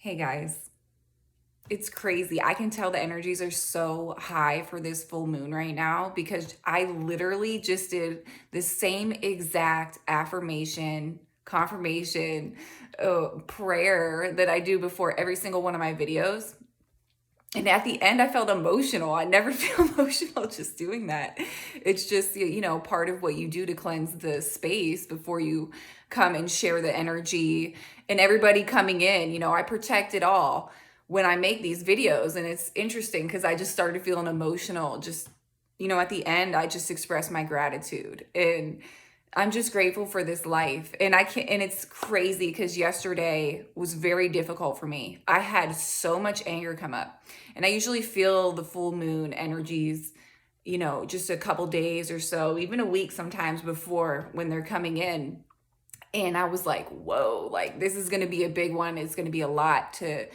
Hey guys, it's crazy. I can tell the energies are so high for this full moon right now because I literally just did the same exact affirmation, confirmation, prayer that I do before every single one of my videos. And at the end, I felt emotional. I never feel emotional just doing that. It's just, part of what you do to cleanse the space before you come and share the energy and everybody coming in. I protect it all when I make these videos. And it's interesting because I just started feeling emotional. Just, at the end, I just express my gratitude. And I'm just grateful for this life. And it's crazy because yesterday was very difficult for me. I had so much anger come up. And I usually feel the full moon energies, just a couple days or so, even a week sometimes before when they're coming in. And I was like, whoa, like this is going to be a big one. It's going to be a lot to,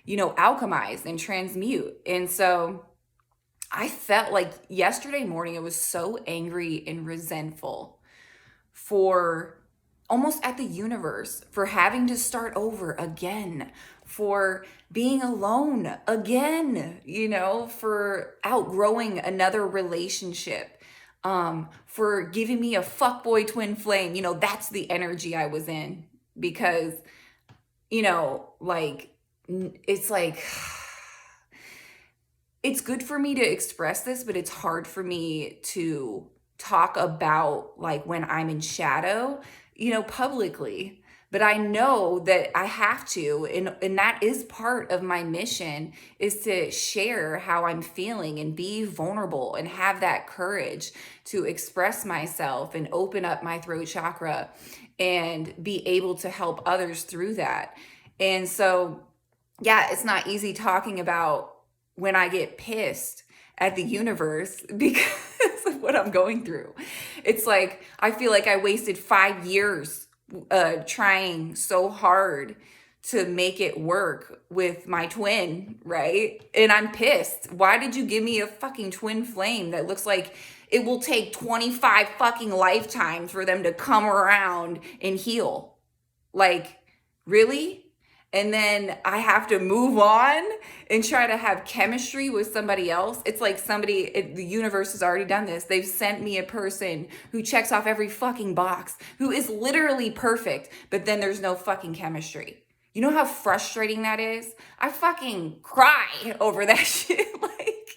alchemize and transmute. And so I felt like yesterday morning, I was so angry and resentful for almost at the universe, for having to start over again, for being alone again, for outgrowing another relationship, for giving me a fuckboy twin flame. That's the energy I was in because, it's like, it's good for me to express this, but it's hard for me to talk about like when I'm in shadow, publicly. But I know that I have to, and that is part of my mission is to share how I'm feeling and be vulnerable and have that courage to express myself and open up my throat chakra and be able to help others through that. And so, yeah, it's not easy talking about when I get pissed at the universe because of what I'm going through. It's like I feel like I wasted 5 years trying so hard to make it work with my twin, right? And I'm pissed. Why did you give me a fucking twin flame that looks like it will take 25 fucking lifetimes for them to come around and heal? Like, really? And then I have to move on and try to have chemistry with somebody else. It's like the universe has already done this. They've sent me a person who checks off every fucking box, who is literally perfect, but then there's no fucking chemistry. You know how frustrating that is? I fucking cry over that shit. Like,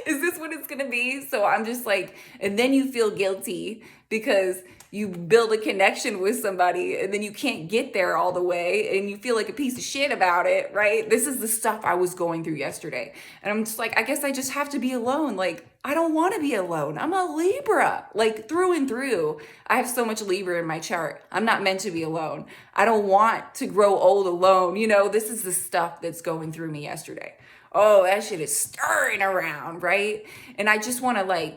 is this what it's gonna be? So I'm just like, and then you feel guilty because you build a connection with somebody and then you can't get there all the way and you feel like a piece of shit about it, right? This is the stuff I was going through yesterday. And I'm just like, I guess I just have to be alone. Like, I don't want to be alone. I'm a Libra, like through and through. I have so much Libra in my chart. I'm not meant to be alone. I don't want to grow old alone. This is the stuff that's going through me yesterday. Oh, that shit is stirring around, right? And I just want to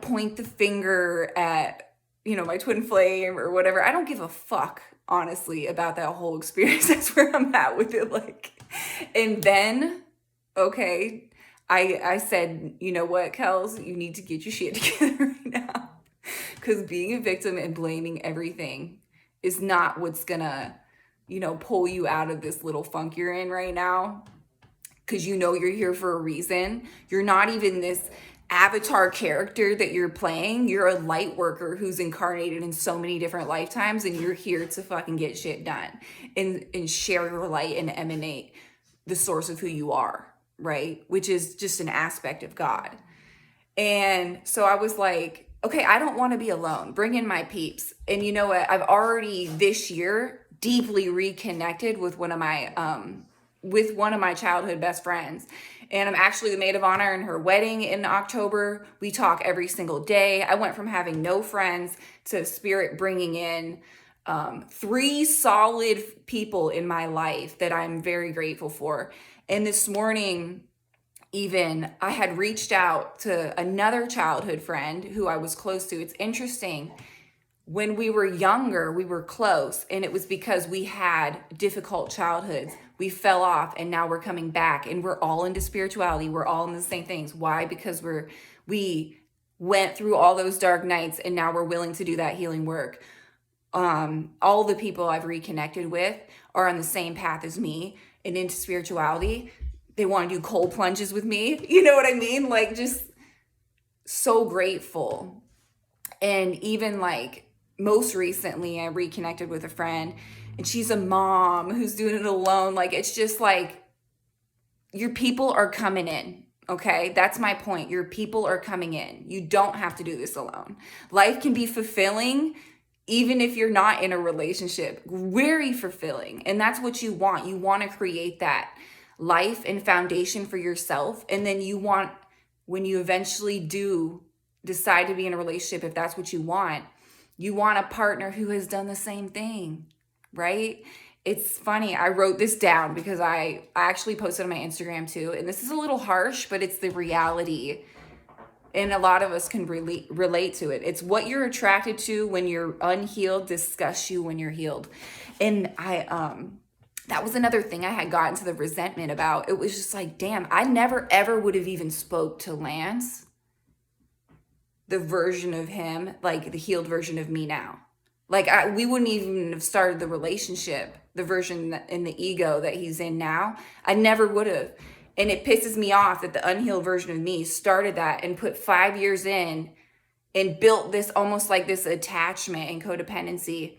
point the finger at, my twin flame or whatever. I don't give a fuck, honestly, about that whole experience. That's where I'm at with it. And then, okay, I said, you know what, Kels, you need to get your shit together right now. Because being a victim and blaming everything is not what's gonna, pull you out of this little funk you're in right now. Because you're here for a reason. You're not even this avatar character that you're playing. You're a light worker who's incarnated in so many different lifetimes, and you're here to fucking get shit done and share your light and emanate the source of who you are, right? Which is just an aspect of God. And so I was like, okay, I don't want to be alone. Bring in my peeps. And you know what? I've already this year deeply reconnected with one of my childhood best friends. And I'm actually the maid of honor in her wedding in October. We talk every single day. I went from having no friends to Spirit bringing in 3 solid people in my life that I'm very grateful for. And this morning, even I had reached out to another childhood friend who I was close to. It's interesting. When we were younger, we were close, and it was because we had difficult childhoods. We fell off, and now we're coming back, and we're all into spirituality. We're all in the same things. Why? Because we went through all those dark nights, and now we're willing to do that healing work. all the people I've reconnected with are on the same path as me and into spirituality. They want to do cold plunges with me. You know what I mean? Like, just so grateful. And even like most recently, I reconnected with a friend, and she's a mom who's doing it alone. Like, it's just like, your people are coming in. Okay, that's my point. Your people are coming in. You don't have to do this alone. Life can be fulfilling even if you're not in a relationship. Very fulfilling. And that's what you want. You want to create that life and foundation for yourself. And then you want, when you eventually do decide to be in a relationship, if that's what you want a partner who has done the same thing, right? It's funny, I wrote this down because I actually posted on my Instagram too, and this is a little harsh, but it's the reality, and a lot of us can relate to it. It's what you're attracted to when you're unhealed disgusts you when you're healed. And that was another thing I had gotten to the resentment about. It was just like, damn, I never ever would have even spoke to Lance, the version of him, like the healed version of me now. Like, we wouldn't even have started the relationship, the version in the ego that he's in now. I never would have. And it pisses me off that the unhealed version of me started that and put 5 years in and built this almost like this attachment and codependency,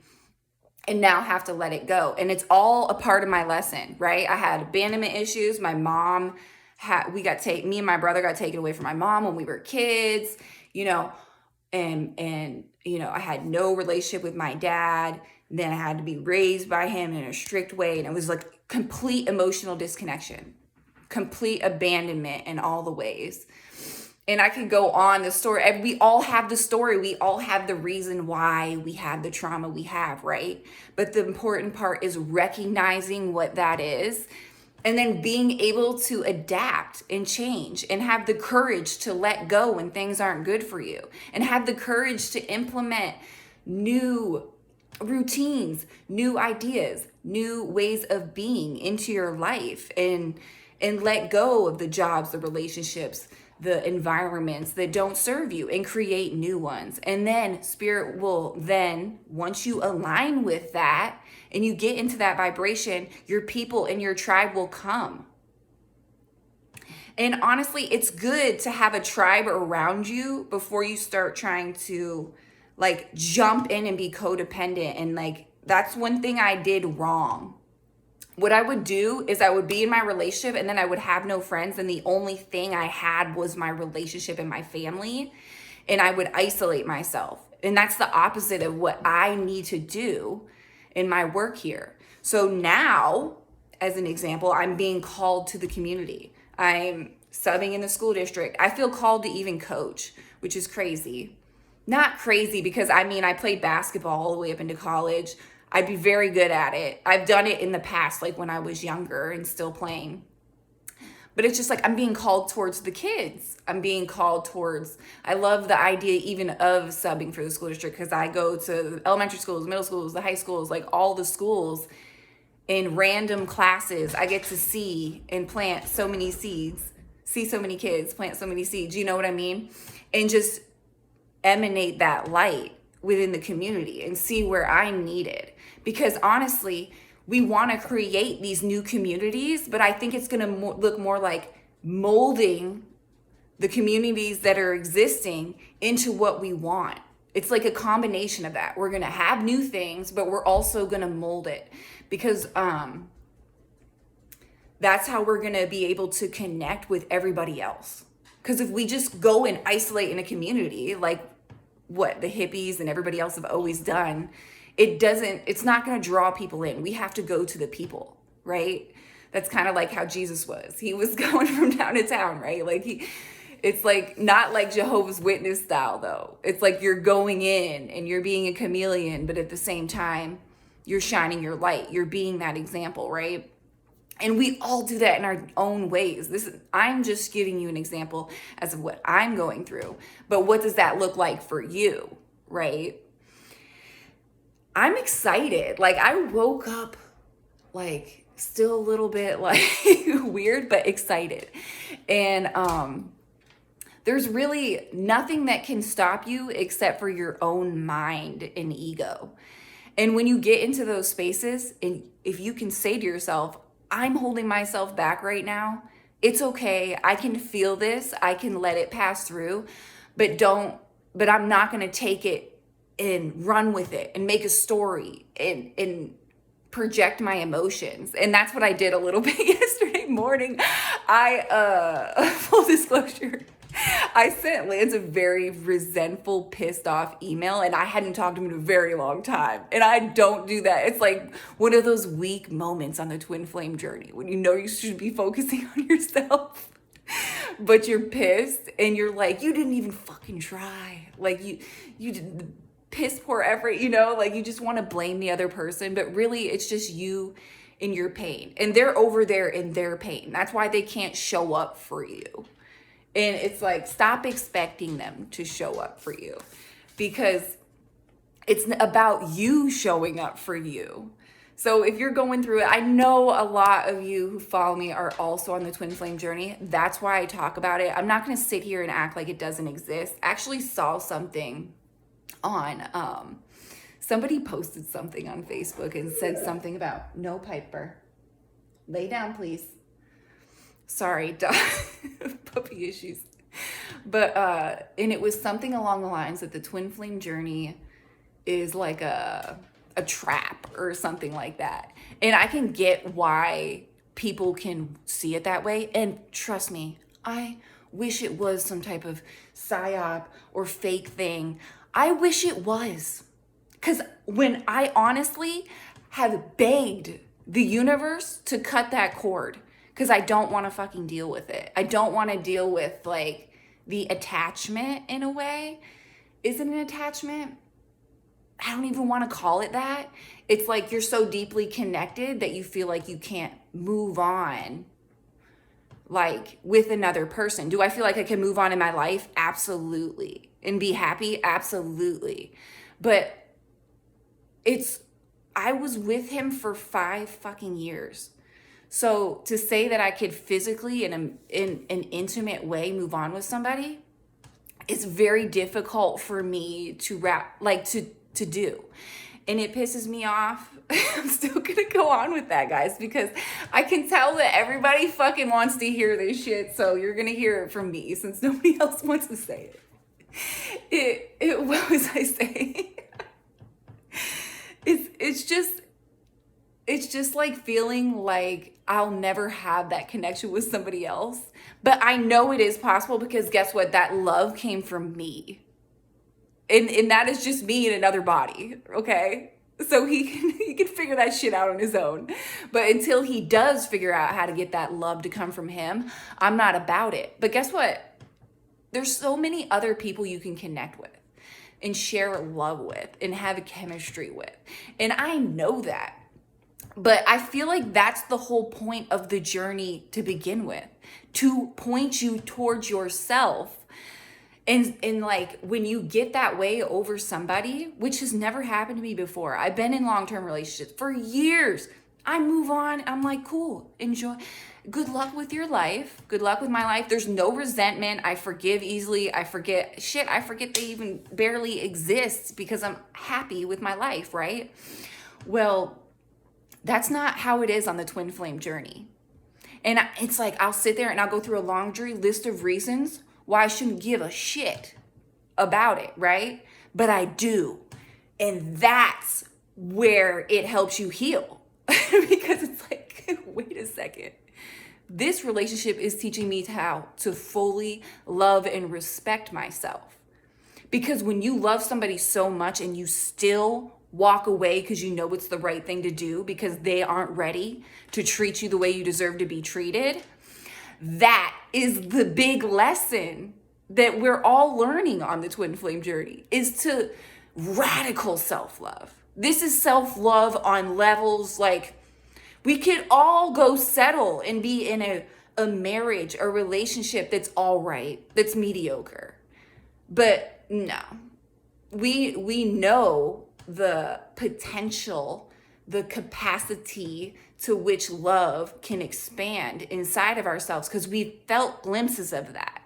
and now have to let it go. And it's all a part of my lesson, right? I had abandonment issues. My mom me and my brother got taken away from my mom when we were kids, and I had no relationship with my dad. Then I had to be raised by him in a strict way. And it was like complete emotional disconnection, complete abandonment in all the ways. And I could go on the story. And we all have the story. We all have the reason why we had the trauma we have, right? But the important part is recognizing what that is, and then being able to adapt and change and have the courage to let go when things aren't good for you, and have the courage to implement new routines, new ideas, new ways of being into your life, and let go of the jobs, the relationships, the environments that don't serve you, and create new ones. And then spirit will then, once you align with that and you get into that vibration, your people and your tribe will come. And honestly, it's good to have a tribe around you before you start trying to like jump in and be codependent. And like, that's one thing I did wrong. What I would do is I would be in my relationship, and then I would have no friends, and the only thing I had was my relationship and my family, and I would isolate myself. And that's the opposite of what I need to do in my work here. So now, as an example, I'm being called to the community. I'm subbing in the school district. I feel called to even coach, which is crazy. Not crazy because I played basketball all the way up into college. I'd be very good at it. I've done it in the past, like when I was younger and still playing. But it's just like I'm being called towards the kids. I'm being called towards, I love the idea even of subbing for the school district, because I go to the elementary schools, middle schools, the high schools, like all the schools in random classes. I get to see and plant so many seeds, see so many kids, plant so many seeds, you know what I mean? And just emanate that light within the community and see where I'm needed. Because honestly, we want to create these new communities, but I think it's going to look more like molding the communities that are existing into what we want. It's like a combination of that. We're going to have new things, but we're also going to mold it, because that's how we're going to be able to connect with everybody else. Because if we just go and isolate in a community, like what the hippies and everybody else have always done, it's not going to draw people in. We have to go to the people, right? That's kind of like how Jesus was. He was going from town to town, right? Like it's like not like Jehovah's Witness style though. It's like you're going in and you're being a chameleon, but at the same time, you're shining your light. You're being that example, right? And we all do that in our own ways. I'm just giving you an example as of what I'm going through. But what does that look like for you, right? I'm excited. Like, I woke up like still a little bit like weird, but excited. And there's really nothing that can stop you except for your own mind and ego. And when you get into those spaces, and if you can say to yourself, I'm holding myself back right now, it's okay. I can feel this. I can let it pass through, but I'm not going to take it and run with it and make a story and project my emotions. And that's what I did a little bit yesterday morning. Full disclosure, I sent Lance a very resentful, pissed off email, and I hadn't talked to him in a very long time. And I don't do that. It's like one of those weak moments on the twin flame journey when you know you should be focusing on yourself, but you're pissed and you're like, you didn't even fucking try. Like you did piss poor effort, like you just want to blame the other person, but really it's just you in your pain. And they're over there in their pain. That's why they can't show up for you. And it's like, stop expecting them to show up for you, because it's about you showing up for you. So if you're going through it, I know a lot of you who follow me are also on the twin flame journey. That's why I talk about it. I'm not going to sit here and act like it doesn't exist. I actually saw something on, somebody posted something on Facebook and said something about, no, Piper, lay down, please. Sorry, puppy issues. But, and it was something along the lines that the twin flame journey is like a trap or something like that. And I can get why people can see it that way. And trust me, I wish it was some type of psyop or fake thing. I wish it was. Because when I honestly have begged the universe to cut that cord, because I don't want to fucking deal with it. I don't want to deal with like the attachment in a way. Is it an attachment? I don't even want to call it that. It's like you're so deeply connected that you feel like you can't move on like with another person. Do I feel like I can move on in my life? Absolutely. And be happy? Absolutely. But I was with him for 5 fucking years. So to say that I could physically in an intimate way move on with somebody is very difficult for me to do. And it pisses me off. I'm still gonna go on with that, guys, because I can tell that everybody fucking wants to hear this shit. So you're gonna hear it from me since nobody else wants to say it. What was I saying? It's just like feeling like I'll never have that connection with somebody else. But I know it is possible, because guess what? That love came from me. And that is just me in another body, okay? So he can figure that shit out on his own. But until he does figure out how to get that love to come from him, I'm not about it. But guess what? There's so many other people you can connect with and share love with and have a chemistry with. And I know that. But I feel like that's the whole point of the journey to begin with, to point you towards yourself. And like when you get that way over somebody, which has never happened to me before. I've been in long-term relationships for years. I move on. I'm like, cool, enjoy. Good luck with your life. Good luck with my life. There's no resentment. I forgive easily. I forget shit. I forget they even barely exist because I'm happy with my life, right? Well, that's not how it is on the twin flame journey. And it's like, I'll sit there and I'll go through a laundry list of reasons why I shouldn't give a shit about it, right? But I do. And that's where it helps you heal. Because it's like, wait a second. This relationship is teaching me how to fully love and respect myself. Because when you love somebody so much and you still walk away because you know it's the right thing to do because they aren't ready to treat you the way you deserve to be treated, that is the big lesson that we're all learning on the twin flame journey, is to radical self-love. This is self-love on levels like we could all go settle and be in a marriage, a relationship that's all right, that's mediocre. But no, we know the potential, the capacity to which love can expand inside of ourselves, because we've felt glimpses of that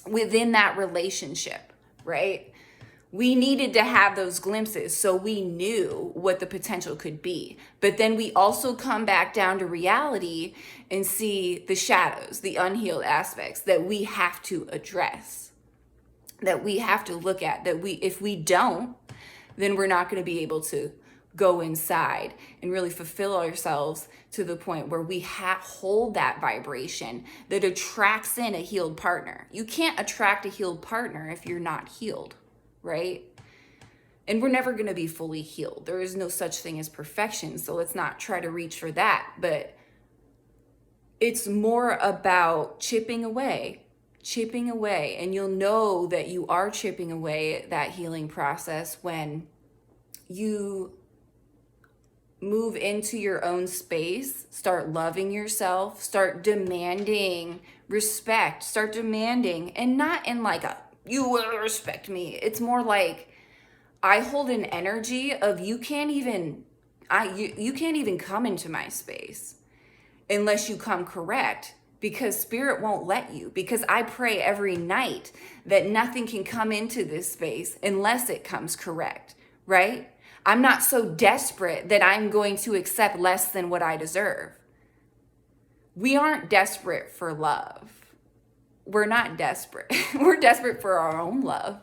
within that relationship, right? We needed to have those glimpses so we knew what the potential could be. But then we also come back down to reality and see the shadows, the unhealed aspects that we have to address, that we have to look at, that if we don't, then we're not going to be able to go inside and really fulfill ourselves to the point where we hold that vibration that attracts in a healed partner. You can't attract a healed partner if you're not healed, right? And we're never going to be fully healed. There is no such thing as perfection, so let's not try to reach for that. But it's more about chipping away, and you'll know that you are chipping away that healing process when you move into your own space, start loving yourself, start demanding respect, start demanding, and not in like a, you will respect me. It's more like, I hold an energy of you can't even come into my space unless you come correct, because spirit won't let you, because I pray every night that nothing can come into this space unless it comes correct, right? I'm not so desperate that I'm going to accept less than what I deserve. We aren't desperate for love. We're not desperate. We're desperate for our own love,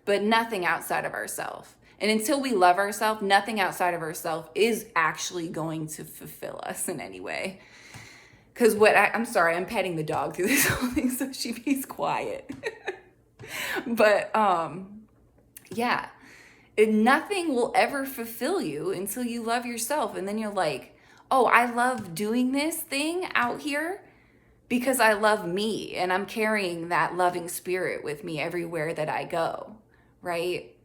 but nothing outside of ourselves. And until we love ourselves, nothing outside of ourselves is actually going to fulfill us in any way. Because I'm sorry, I'm petting the dog through this whole thing so she be's quiet. But yeah. And nothing will ever fulfill you until you love yourself. And then you're like, oh, I love doing this thing out here because I love me. And I'm carrying that loving spirit with me everywhere that I go, right?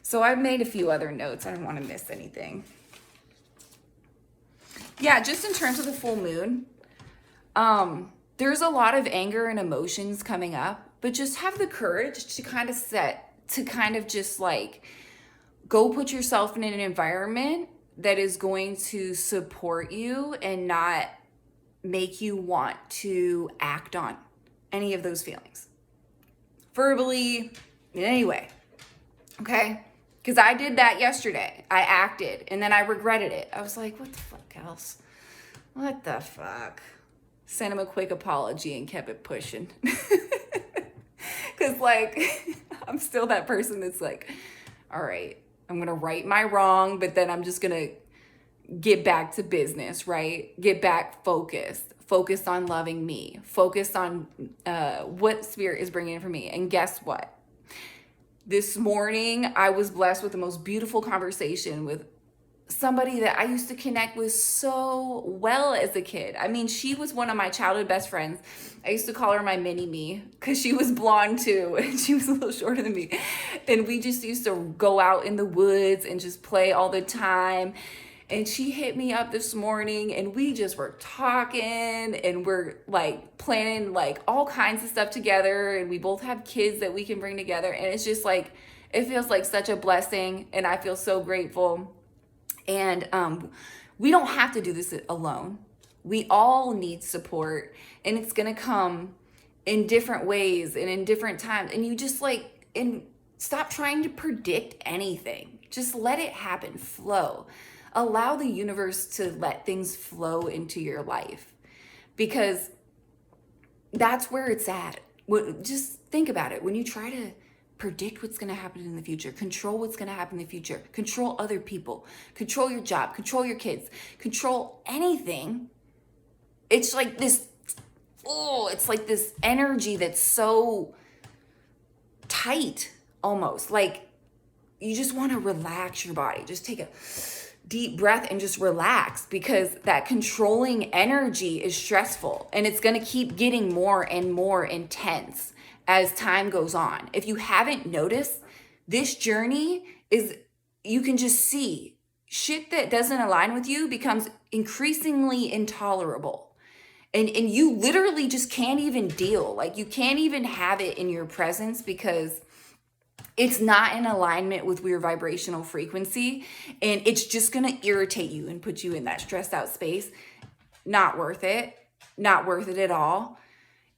So I've made a few other notes. I don't want to miss anything. Yeah, just in terms of the full moon, there's a lot of anger and emotions coming up. But just have the courage to kind of just like go put yourself in an environment that is going to support you and not make you want to act on any of those feelings verbally in any way. Okay? Because I did that yesterday. I acted and then I regretted it. I was like, what the fuck else? What the fuck? Sent him a quick apology and kept it pushing. Because like, I'm still that person that's like, all right, I'm going to right my wrong, but then I'm just going to get back to business, right? Get back focused on loving me, focused on what spirit is bringing in for me. And guess what? This morning, I was blessed with the most beautiful conversation with somebody that I used to connect with so well as a kid. I mean, she was one of my childhood best friends. I used to call her my mini me because she was blonde too, and she was a little shorter than me. And we just used to go out in the woods and just play all the time. And she hit me up this morning and we just were talking and we're like planning like all kinds of stuff together. And we both have kids that we can bring together. And it's just like, it feels like such a blessing. And I feel so grateful. And we don't have to do this alone. We all need support, and it's going to come in different ways and in different times. And you just like, and stop trying to predict anything. Just let it happen, flow. Allow the universe to let things flow into your life, because that's where it's at. Just think about it. When you try to predict what's going to happen in the future, control what's going to happen in the future, control other people, control your job, control your kids, control anything. It's like this, it's like this energy that's so tight almost. Like you just want to relax your body. Just take a deep breath and just relax, because that controlling energy is stressful and it's going to keep getting more and more intense as time goes on. If you haven't noticed, this journey is, you can just see shit that doesn't align with you becomes increasingly intolerable. And you literally just can't even deal. Like you can't even have it in your presence because it's not in alignment with your vibrational frequency. And it's just going to irritate you and put you in that stressed out space. Not worth it. Not worth it at all.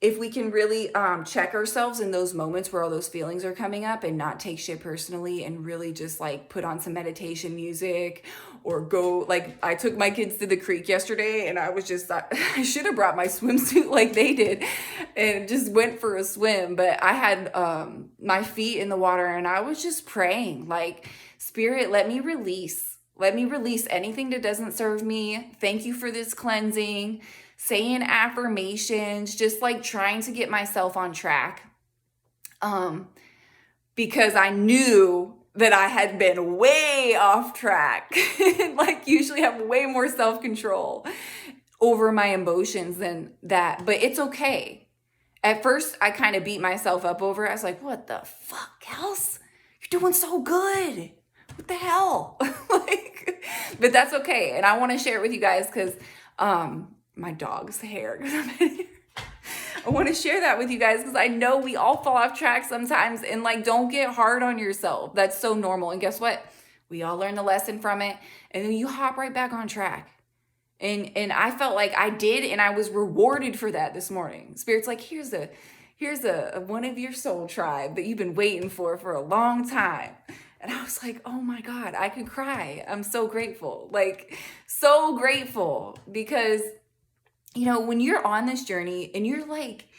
if we can really check ourselves in those moments where all those feelings are coming up and not take shit personally and really just like put on some meditation music or go, like I took my kids to the creek yesterday and I was just, I should have brought my swimsuit like they did and just went for a swim. But I had my feet in the water and I was just praying like, Spirit, let me release anything that doesn't serve me. Thank you for this cleansing. Saying affirmations, just like trying to get myself on track. Because I knew that I had been way off track. Like usually have way more self-control over my emotions than that. But it's okay. At first, I kind of beat myself up over it. I was like, what the fuck, Kels? You're doing so good. What the hell? But that's okay. And I want to share it with you guys because my dog's hair. I want to share that with you guys because I know we all fall off track sometimes, and like, don't get hard on yourself. That's so normal. And guess what? We all learn the lesson from it, and then you hop right back on track. And I felt like I did, and I was rewarded for that this morning. Spirit's like, here's a one of your soul tribe that you've been waiting for a long time. And I was like, oh my God, I could cry. I'm so grateful. Like, so grateful because, you know, when you're on this journey and you're like,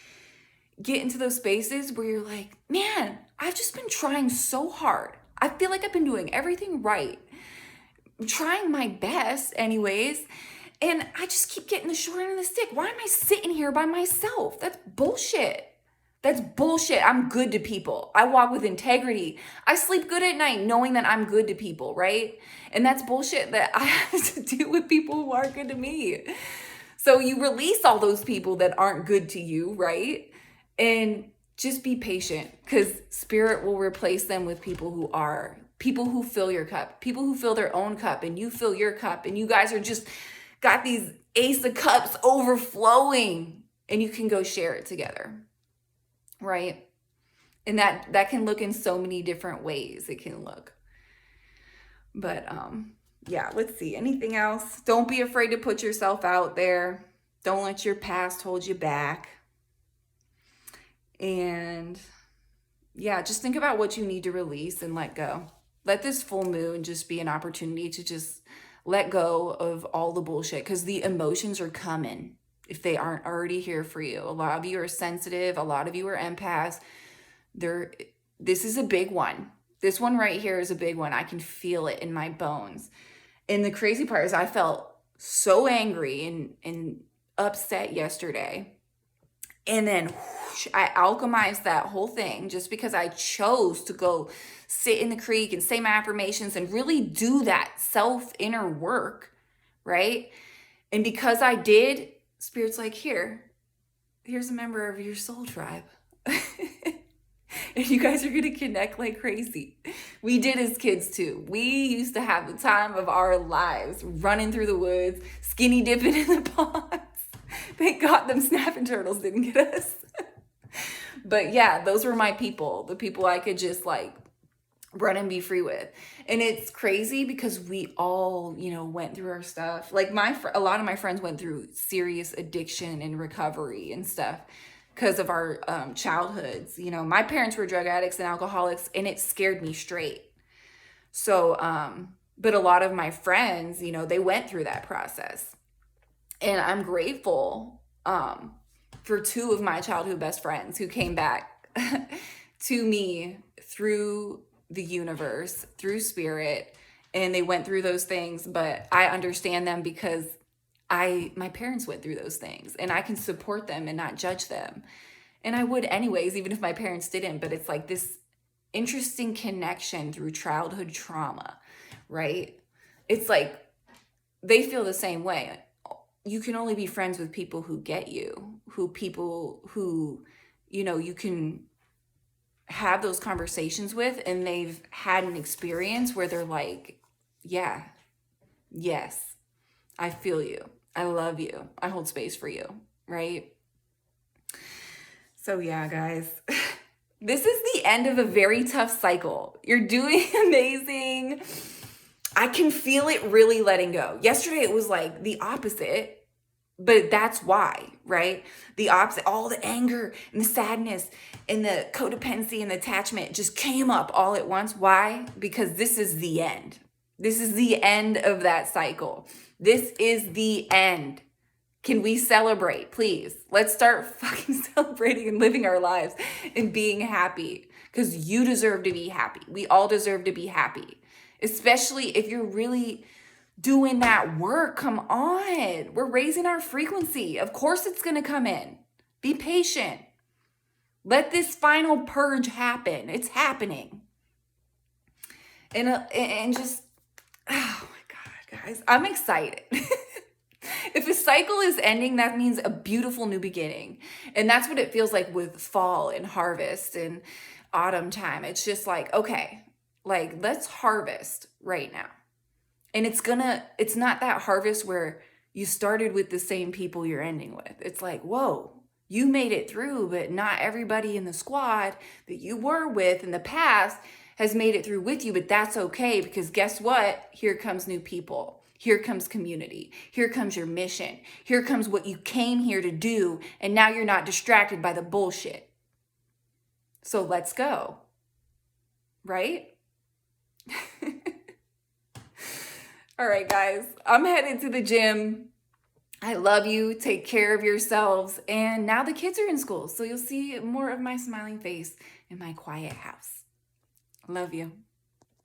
get into those spaces where you're like, man, I've just been trying so hard. I feel like I've been doing everything right. I'm trying my best anyways. And I just keep getting the short end of the stick. Why am I sitting here by myself? That's bullshit. That's bullshit. I'm good to people. I walk with integrity. I sleep good at night knowing that I'm good to people, right? And that's bullshit that I have to deal with people who aren't good to me. So you release all those people that aren't good to you, right? And just be patient because Spirit will replace them with people who are, people who fill your cup, people who fill their own cup, and you fill your cup, and you guys are just got these Ace of Cups overflowing, and you can go share it together. Right? And that can look in so many different ways. It can look. But yeah, let's see. Anything else? Don't be afraid to put yourself out there. Don't let your past hold you back. And yeah, just think about what you need to release and let go. Let this full moon just be an opportunity to just let go of all the bullshit because the emotions are coming. If they aren't already here for you. A lot of you are sensitive. A lot of you are empaths. This is a big one. This one right here is a big one. I can feel it in my bones. And the crazy part is I felt so angry and upset yesterday. And then whoosh, I alchemized that whole thing just because I chose to go sit in the creek and say my affirmations and really do that self-inner work, right? And because I did, Spirit's like, here's a member of your soul tribe. And you guys are going to connect like crazy. We did as kids too. We used to have the time of our lives running through the woods, skinny dipping in the ponds. Thank God them snapping turtles didn't get us. But yeah, those were my people. The people I could just like run and be free with. And it's crazy because we all, you know, went through our stuff. Like a lot of my friends went through serious addiction and recovery and stuff because of our childhoods. You know, my parents were drug addicts and alcoholics, and it scared me straight. So, but a lot of my friends, you know, they went through that process. And I'm grateful for two of my childhood best friends who came back to me through the universe, through Spirit, and they went through those things. But I understand them because my parents went through those things, and I can support them and not judge them. And I would anyways, even if my parents didn't. But it's like this interesting connection through childhood trauma, right? It's like they feel the same way. You can only be friends with people who get you, who, you know, you can have those conversations with, and they've had an experience where they're like, yeah, yes, I feel you. I love you. I hold space for you. Right? So yeah, guys, this is the end of a very tough cycle. You're doing amazing. I can feel it really letting go. Yesterday, it was like the opposite. But that's why, right? The opposite, all the anger and the sadness and the codependency and the attachment just came up all at once. Why? Because this is the end. This is the end of that cycle. This is the end. Can we celebrate, please? Let's start fucking celebrating and living our lives and being happy, because you deserve to be happy. We all deserve to be happy, especially if you're really doing that work. Come on. We're raising our frequency. Of course it's going to come in. Be patient. Let this final purge happen. It's happening. And just, oh my God, guys, I'm excited. If a cycle is ending, that means a beautiful new beginning. And that's what it feels like with fall and harvest and autumn time. It's just like, okay, like let's harvest right now. And it's not that harvest where you started with the same people you're ending with. It's like, whoa, you made it through, but not everybody in the squad that you were with in the past has made it through with you. But that's okay, because guess what? Here comes new people. Here comes community. Here comes your mission. Here comes what you came here to do. And now you're not distracted by the bullshit. So let's go. Right? All right, guys, I'm headed to the gym. I love you. Take care of yourselves. And now the kids are in school, so you'll see more of my smiling face in my quiet house. Love you.